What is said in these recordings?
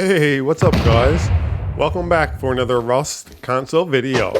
Hey, what's up guys? Welcome back for another Rust console video.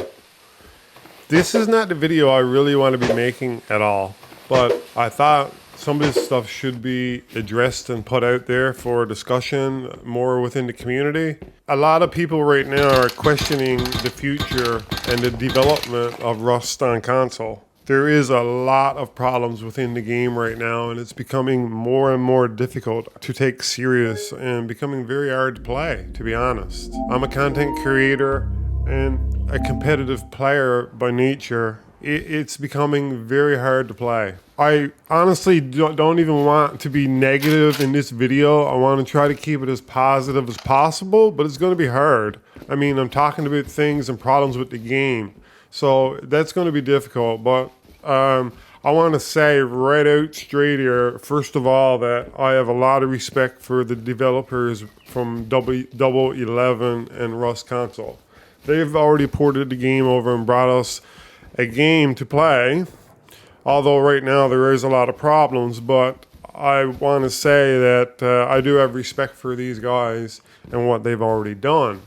This is not the video I really want to be making at all, but I thought some of this stuff should be addressed and put out there for discussion more within the community. A lot of people right now are questioning the future and the development of Rust on console. There is a lot of problems within the game right now, and it's becoming more and more difficult to take serious and becoming very hard to play, to be honest. I'm a content creator and a competitive player by nature. It's becoming very hard to play. I honestly don't even want to be negative in this video. I want to try to keep it as positive as possible, but it's going to be hard. I mean, I'm talking about things and problems with the game. So that's going to be difficult, but I want to say right out straight here, first of all, that I have a lot of respect for the developers from Double 11 and Rust console. They've already ported the game over and brought us a game to play, although right now there is a lot of problems, but I want to say that I do have respect for these guys and what they've already done.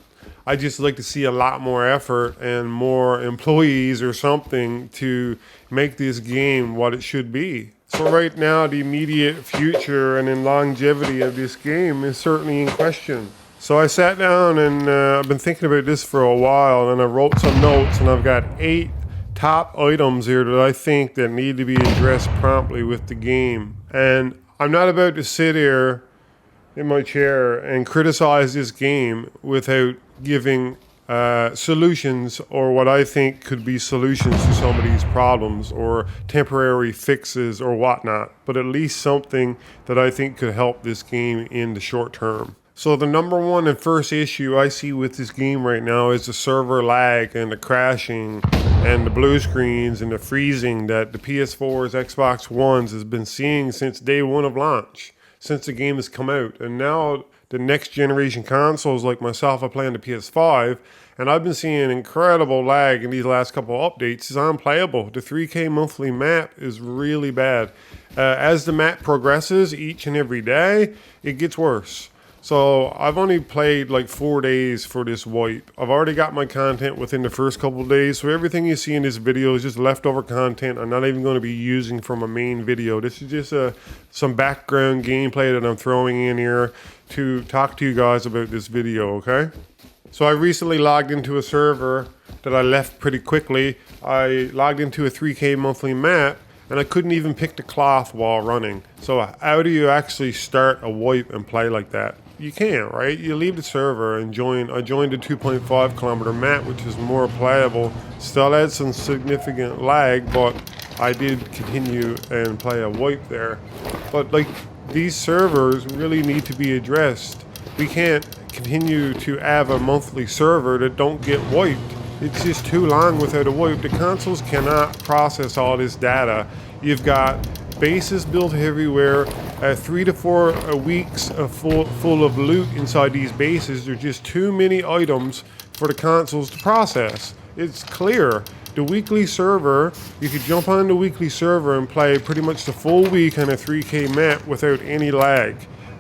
I just like to see a lot more effort and more employees or something to make this game what it should be. So right now, the immediate future and in longevity of this game is certainly in question. So I sat down and I've been thinking about this for a while, and I wrote some notes, and I've got 8 top items here that I think that need to be addressed promptly with the game. And I'm not about to sit here in my chair and criticize this game without giving solutions, or what I think could be solutions to some of these problems, or temporary fixes or whatnot, but at least something that I think could help this game in the short term. So the number one and first issue I see with this game right now is the server lag and the crashing and the blue screens and the freezing that the PS4s, Xbox Ones has been seeing since day one of launch, since the game has come out. And now the next generation consoles like myself are playing the PS5, and I've been seeing incredible lag in these last couple of updates. It's unplayable. The 3K monthly map is really bad. As the map progresses each and every day, it gets worse. So I've only played like 4 days for this wipe. I've already got my content within the first couple of days, so everything you see in this video is just leftover content I'm not even going to be using from a main video. This is just some background gameplay that I'm throwing in here to talk to you guys about this video, okay? So I recently logged into a server that I left pretty quickly. I logged into a 3K monthly map, and I couldn't even pick the cloth while running. So how do you actually start a wipe and play like that? You can't, right? You leave the server and I joined a 2.5 kilometer map, which is more playable. Still had some significant lag, but I did continue and play a wipe there. But like, these servers really need to be addressed. We can't continue to have a monthly server that don't get wiped. It's just too long without a wipe. The consoles cannot process all this data. You've got bases built everywhere, 3 to 4 weeks full of loot inside these bases. There's just too many items for the consoles to process. It's clear. The weekly server, you could jump on the weekly server and play pretty much the full week on a 3K map without any lag.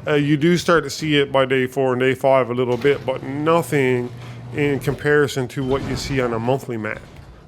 You do start to see it by day 4 and day 5 a little bit, but nothing in comparison to what you see on a monthly map,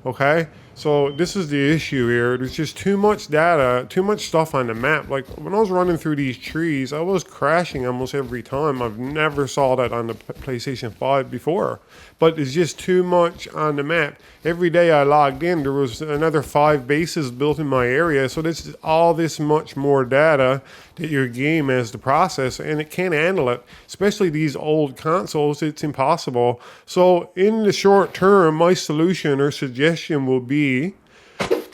okay? So this is the issue here. There's just too much data, too much stuff on the map. Like when I was running through these trees, I was crashing almost every time. I've never saw that on the PlayStation 5 before. But there's just too much on the map. Every day I logged in, there was another 5 bases built in my area. So this is all this much more data that your game has to process, and it can't handle it. Especially these old consoles, it's impossible. So in the short term, my solution or suggestion will be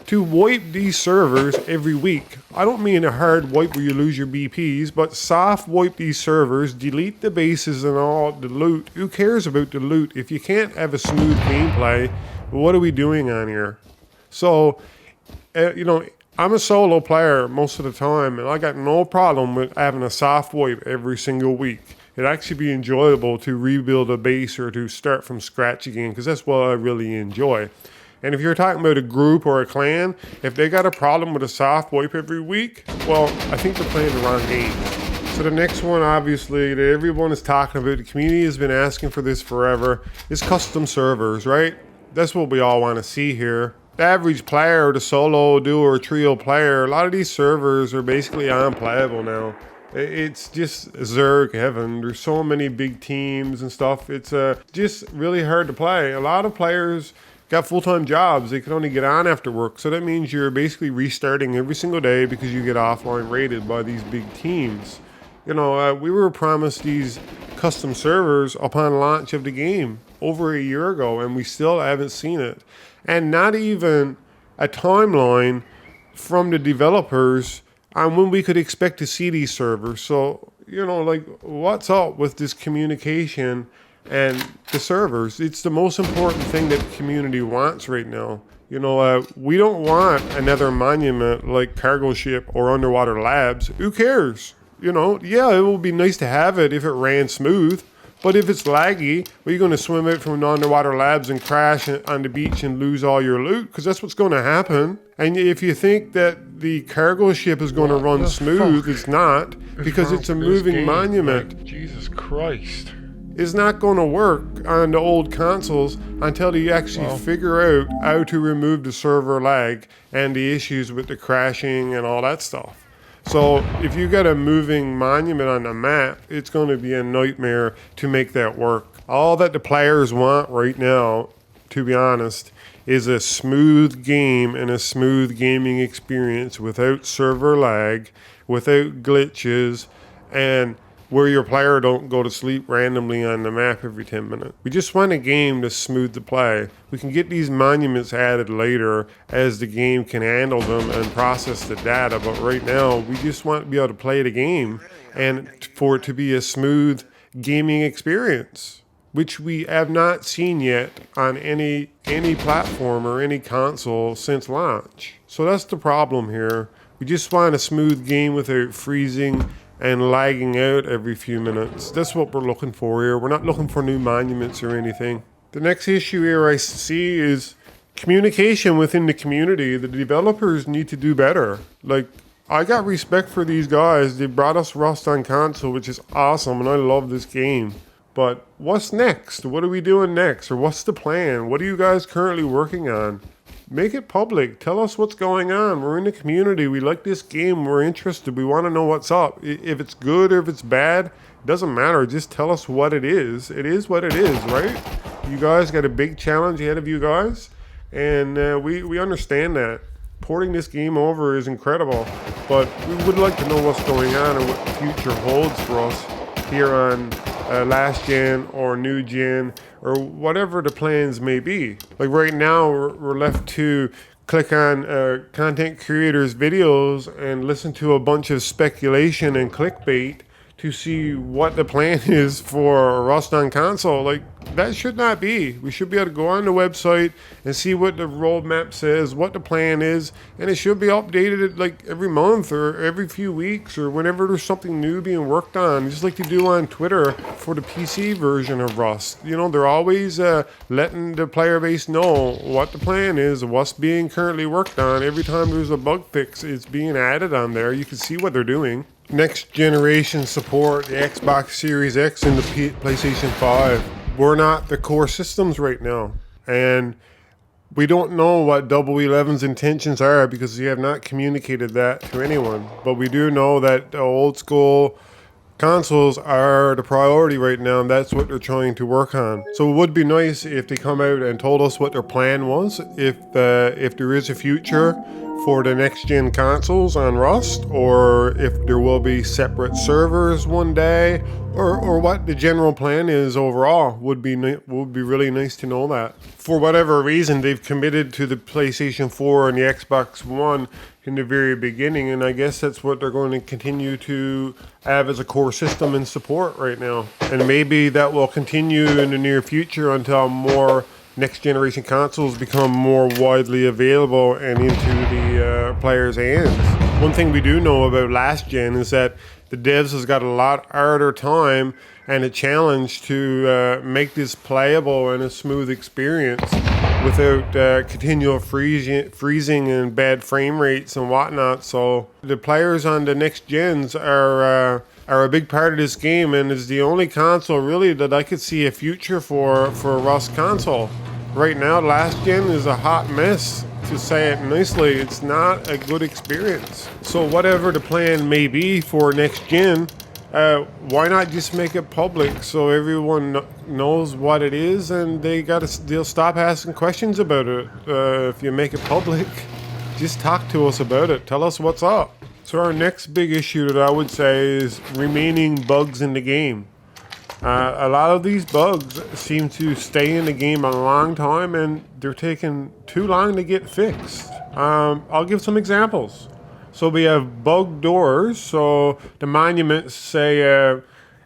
to wipe these servers every week. I don't mean a hard wipe where you lose your BPs, but soft wipe these servers, delete the bases and all the loot. Who cares about the loot? If you can't have a smooth gameplay, what are we doing on here? So, you know, I'm a solo player most of the time, and I got no problem with having a soft wipe every single week. It'd actually be enjoyable to rebuild a base or to start from scratch again, because that's what I really enjoy. And if you're talking about a group or a clan, if they got a problem with a soft wipe every week, well, I think they're playing the wrong game. So the next one, obviously, that everyone is talking about, the community has been asking for this forever, is custom servers, right? That's what we all want to see here. The average player, the solo, duo, or trio player, a lot of these servers are basically unplayable now. It's just Zerg heaven. There's so many big teams and stuff. It's just really hard to play. A lot of players got full-time jobs. They can only get on after work. So that means you're basically restarting every single day because you get offline rated by these big teams. You know, we were promised these custom servers upon launch of the game over a year ago, and we still haven't seen it. And not even a timeline from the developers on when we could expect to see these servers. So, you know, like, what's up with this communication and the servers? It's the most important thing that the community wants right now. You know, we don't want another monument like Cargo Ship or Underwater Labs. Who cares? You know, yeah, it would be nice to have it if it ran smooth. But if it's laggy, are you going to swim out from Underwater Labs and crash on the beach and lose all your loot? Because that's what's going to happen. And if you think that the cargo ship is going to run smooth, it's not. Because it's a moving monument. Like, Jesus Christ. It's not going to work on the old consoles until you actually figure out how to remove the server lag and the issues with the crashing and all that stuff. So if you got a moving monument on the map, it's going to be a nightmare to make that work. All that the players want right now, to be honest, is a smooth game and a smooth gaming experience without server lag, without glitches, and where your player don't go to sleep randomly on the map every 10 minutes. We just want a game that's smooth to play. We can get these monuments added later as the game can handle them and process the data, but right now we just want to be able to play the game and for it to be a smooth gaming experience, which we have not seen yet on any platform or any console since launch. So that's the problem here. We just want a smooth game without freezing and lagging out every few minutes. That's what we're looking for here. We're not looking for new monuments or anything. The next issue here I see is communication within the community. The developers need to do better. Like, I got respect for these guys. They brought us Rust on console, which is awesome, and I love this game. But what's next? What are we doing next? Or what's the plan? What are you guys currently working on? Make it public. Tell us what's going on. We're in the community. We like this game. We're interested. We want to know what's up. If it's good or if it's bad, it doesn't matter. Just tell us what it is. It is what it is, right? You guys got a big challenge ahead of you guys, and we understand that. Porting this game over is incredible, but we would like to know what's going on and what the future holds for us here on last gen or new gen or whatever the plans may be. Like right now we're left to click on content creators videos and listen to a bunch of speculation and clickbait to see what the plan is for Rust on console. Like, that should not be. We should be able to go on the website and see what the roadmap says, what the plan is, and it should be updated like every month or every few weeks or whenever there's something new being worked on, just like they do on Twitter for the PC version of Rust. You know, they're always letting the player base know what the plan is, what's being currently worked on. Every time there's a bug fix, it's being added on there. You can see what they're doing. Next generation support, the Xbox Series X and the PlayStation 5. We're not the core systems right now, and we don't know what Double 11's intentions are because we have not communicated that to anyone. But we do know that the old school consoles are the priority right now, and that's what they're trying to work on. So it would be nice if they come out and told us what their plan was, if there is a future for the next gen consoles on Rust, or if there will be separate servers one day, or what the general plan is overall. Would be really nice to know that. For whatever reason, they've committed to the PlayStation 4 and the Xbox One in the very beginning, and I guess that's what they're going to continue to have as a core system and support right now. And maybe that will continue in the near future until more next generation consoles become more widely available and into the players' hands. One thing we do know about last gen is that the devs has got a lot harder time and a challenge to make this playable and a smooth experience without continual freezing and bad frame rates and whatnot. So the players on the next gens are are a big part of this game, and is the only console really that I could see a future for a Rust console. Right now, last gen is a hot mess. To say it nicely, it's not a good experience. So whatever the plan may be for next gen, why not just make it public so everyone knows what it is, and they'll stop asking questions about it. If you make it public, just talk to us about it. Tell us what's up. So our next big issue that I would say is remaining bugs in the game. A lot of these bugs seem to stay in the game a long time, and they're taking too long to get fixed. I'll give some examples. So we have bug doors. So the monuments say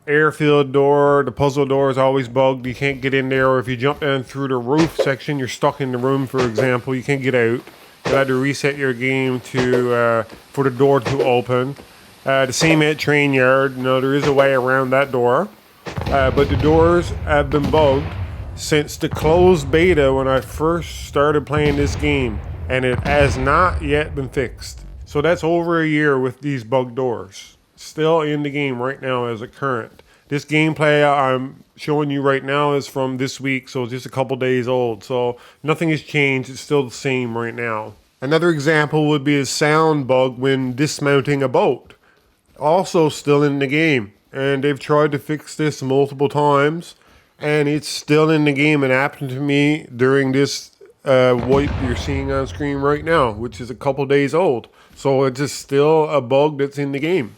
airfield door, the puzzle door is always bugged. You can't get in there, or if you jump down through the roof section, you're stuck in the room, for example. You can't get out. You had to reset your game for the door to open. The same at train yard. There is a way around that door. But the doors have been bugged since the closed beta when I first started playing this game, and it has not yet been fixed. So that's over a year with these bugged doors. Still in the game right now as a current. This gameplay I'm showing you right now is from this week, so it's just a couple days old. So nothing has changed, it's still the same right now. Another example would be a sound bug when dismounting a boat. Also still in the game. And they've tried to fix this multiple times, and it's still in the game. It happened to me during this wipe you're seeing on screen right now, which is a couple days old. So it's just still a bug that's in the game.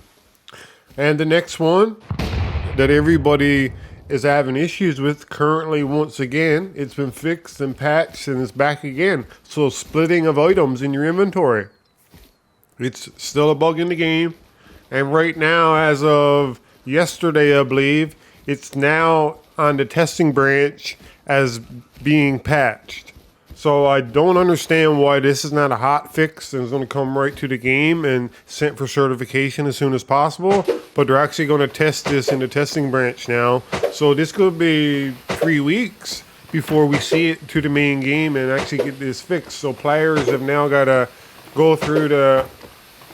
And the next one that everybody is having issues with currently, once again, it's been fixed and patched and it's back again. So splitting of items in your inventory. It's still a bug in the game. And right now, as of yesterday, I believe, it's now on the testing branch as being patched. So I don't understand why this is not a hot fix and is going to come right to the game and sent for certification as soon as possible. But they're actually going to test this in the testing branch now. So this could be 3 weeks before we see it to the main game and actually get this fixed. So players have now got to go through the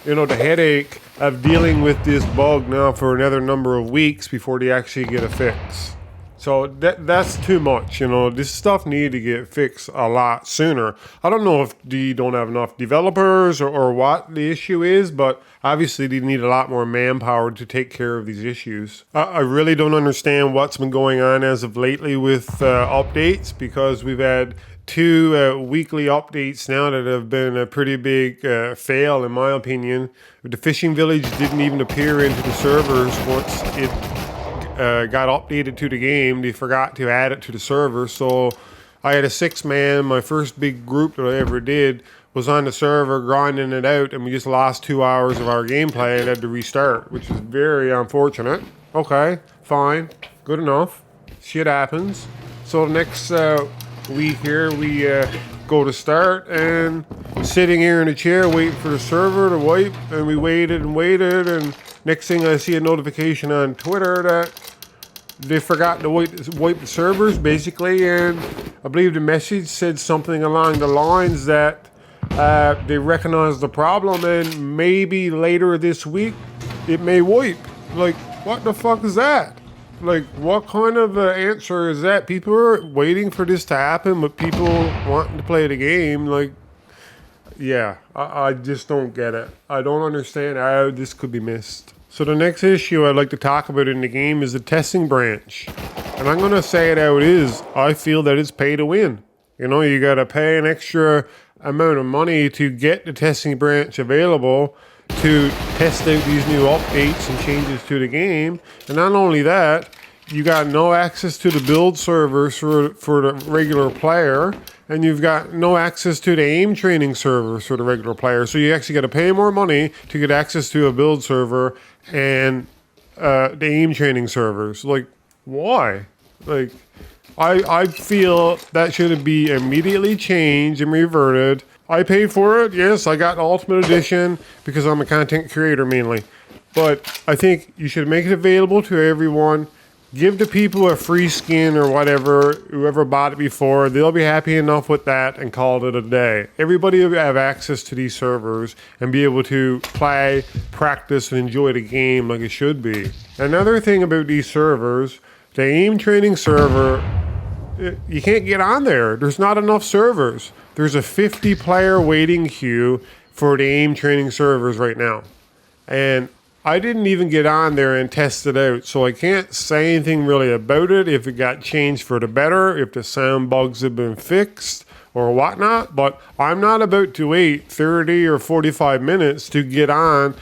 headache of dealing with this bug now for another number of weeks before they actually get a fix. So that's too much. This stuff needed to get fixed a lot sooner. I don't know if they don't have enough developers or what the issue is, but obviously they need a lot more manpower to take care of these issues. I really don't understand what's been going on as of lately with updates, because we've had 2 weekly updates now that have been a pretty big fail, in my opinion. The fishing village didn't even appear into the servers once it got updated to the game. They forgot to add it to the server, so I had a 6-man. My first big group that I ever did was on the server grinding it out, and we just lost 2 hours of our gameplay and had to restart, which is very unfortunate. Okay, fine, good enough. Shit happens. So next week here we go to start, and sitting here in a chair waiting for the server to wipe, and we waited and waited, and next thing I see a notification on Twitter that they forgot to wipe the servers, basically, and I believe the message said something along the lines that they recognize the problem and maybe later this week it may wipe. Like, what the fuck is that? Like, what kind of answer is that? People are waiting for this to happen, but people wanting to play the game. Like, yeah, I just don't get it. I don't understand how this could be missed. So the next issue I'd like to talk about in the game is the testing branch. And I'm going to say it how it is. I feel that it's pay to win. You got to pay an extra amount of money to get the testing branch available to test out these new updates and changes to the game. And not only that, you got no access to the build servers for the regular player, and you've got no access to the aim training servers for the regular player. So you actually got to pay more money to get access to a build server and the aim training servers. Like, why? Like, I feel that should be immediately changed and reverted. I paid for it. Yes, I got the Ultimate Edition because I'm a content creator mainly. But I think you should make it available to everyone. give the people a free skin or whatever, whoever bought it before, they'll be happy enough with that and call it a day. Everybody will have access to these servers and be able to play, practice, and enjoy the game like it should be. Another thing about these servers, the aim training server, you can't get on there. There's not enough servers. There's a 50-player waiting queue for the aim training servers right now. And I didn't even get on there and test it out, so I can't say anything really about it, if it got changed for the better, if the sound bugs have been fixed or whatnot, but I'm not about to wait 30 or 45 minutes to get on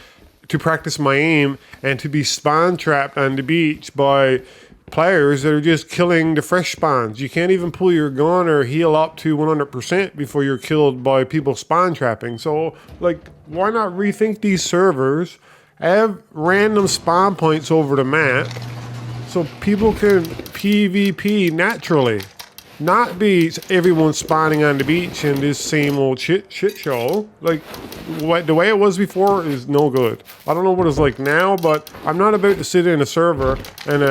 to practice my aim and to be spawn trapped on the beach by players that are just killing the fresh spawns. You can't even pull your gun or heal up to 100% before you're killed by people spawn trapping. So, like, why not rethink these servers? Have random spawn points over the map so people can PvP naturally. Not be everyone spawning on the beach in this same old shit show. Like, the way it was before is no good. I don't know what it's like now, but I'm not about to sit in a server and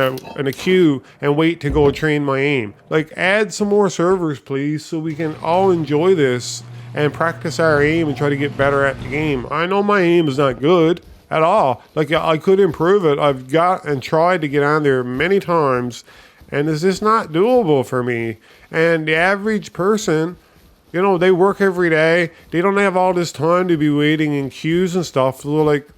a queue and wait to go train my aim. Like, add some more servers, please, so we can all enjoy this and practice our aim and try to get better at the game. I know my aim is not good at all. Like, I could improve it. I've got and tried to get on there many times, and it's just not doable for me. And the average person, you know, they work every day. They don't have all this time to be waiting in queues and stuff. So, like,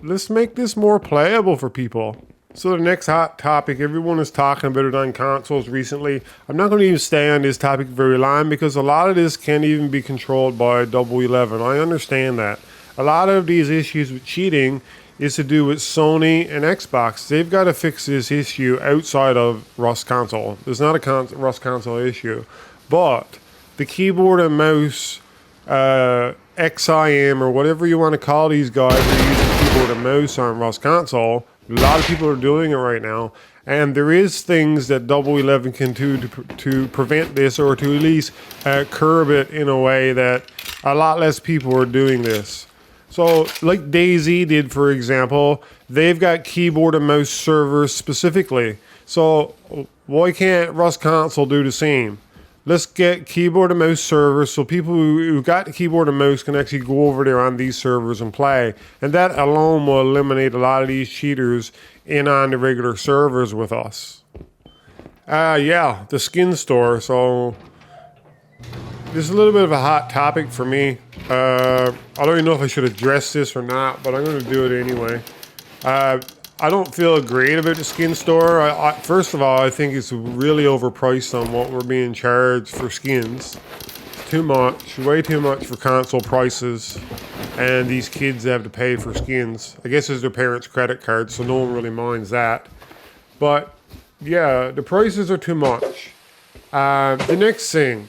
let's make this more playable for people. So the next hot topic, everyone is talking about it on consoles recently. I'm not going to even stay on this topic very long because a lot of this can't even be controlled by Double 11. I understand that. A lot of these issues with cheating is to do with Sony and Xbox. They've got to fix this issue outside of Rust console. There's not a Rust console issue. But the keyboard and mouse, XIM or whatever you want to call these guys who are using keyboard and mouse on Rust console, a lot of people are doing it right now. And there is things that Double 11 can do to prevent this, or to at least curb it in a way that a lot less people are doing this. So, like DayZ did, for example, they've got keyboard and mouse servers specifically. So, why can't Rust console do the same? Let's get keyboard and mouse servers so people who got the keyboard and mouse can actually go over there on these servers and play. And that alone will eliminate a lot of these cheaters in on the regular servers with us. Yeah, the skin store. So, this is a little bit of a hot topic for me. I don't even know if I should address this or not, but I'm going to do it anyway. I don't feel great about the skin store. First of all, I think it's really overpriced on what we're being charged for skins. Too much, way too much for console prices. And these kids have to pay for skins. I guess it's their parents' credit card, so no one really minds that. But yeah, the prices are too much. The next thing.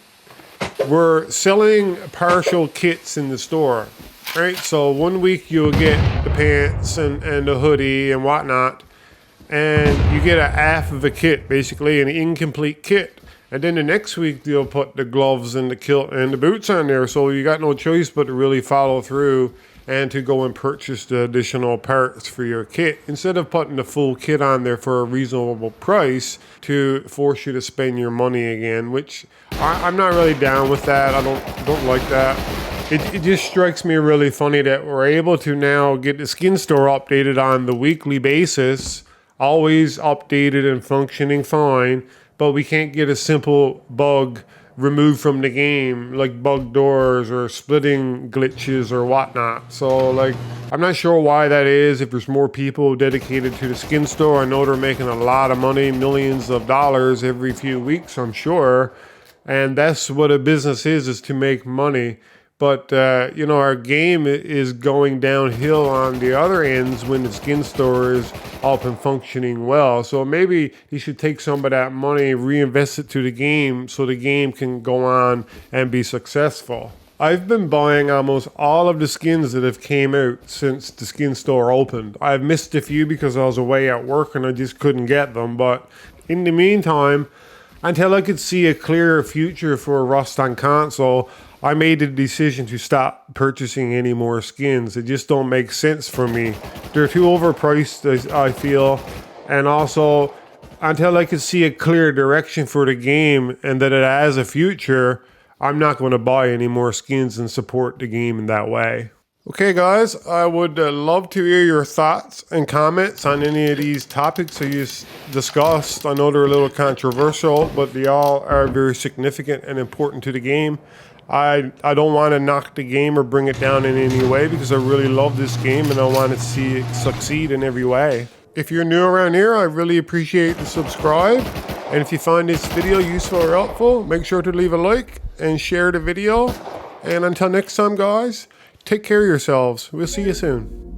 We're selling partial kits in the store, right? So one week you'll get the pants and the hoodie and whatnot, and you get a half of a kit, basically an incomplete kit. And then the next week they'll put the gloves and the kilt and the boots on there. So you got no choice but to really follow through and to go and purchase the additional parts for your kit, instead of putting the full kit on there for a reasonable price to force you to spend your money again, which I'm not really down with that. I don't like that. It just strikes me really funny that we're able to now get the skin store updated on the weekly basis, always updated and functioning fine, but we can't get a simple bug removed from the game, like bug doors or splitting glitches or whatnot. So, like, I'm not sure why that is. If there's more people dedicated to the skin store, I know they're making a lot of money, millions of dollars every few weeks, I'm sure. And that's what a business is to make money. But, you know, our game is going downhill on the other ends when the skin store is up and functioning well. So maybe you should take some of that money, reinvest it to the game so the game can go on and be successful. I've been buying almost all of the skins that have came out since the skin store opened. I've missed a few because I was away at work and I just couldn't get them. But in the meantime, until I could see a clearer future for Rust on console, I made the decision to stop purchasing any more skins. They just don't make sense for me. They're too overpriced, I feel. And also, until I can see a clear direction for the game and that it has a future, I'm not going to buy any more skins and support the game in that way. Okay guys, I would love to hear your thoughts and comments on any of these topics that you discussed. I know they're a little controversial, but they all are very significant and important to the game. I don't want to knock the game or bring it down in any way because I really love this game and I want to see it succeed in every way. If you're new around here, I really appreciate the subscribe. And if you find this video useful or helpful, make sure to leave a like and share the video. And until next time guys, take care of yourselves. We'll see you soon.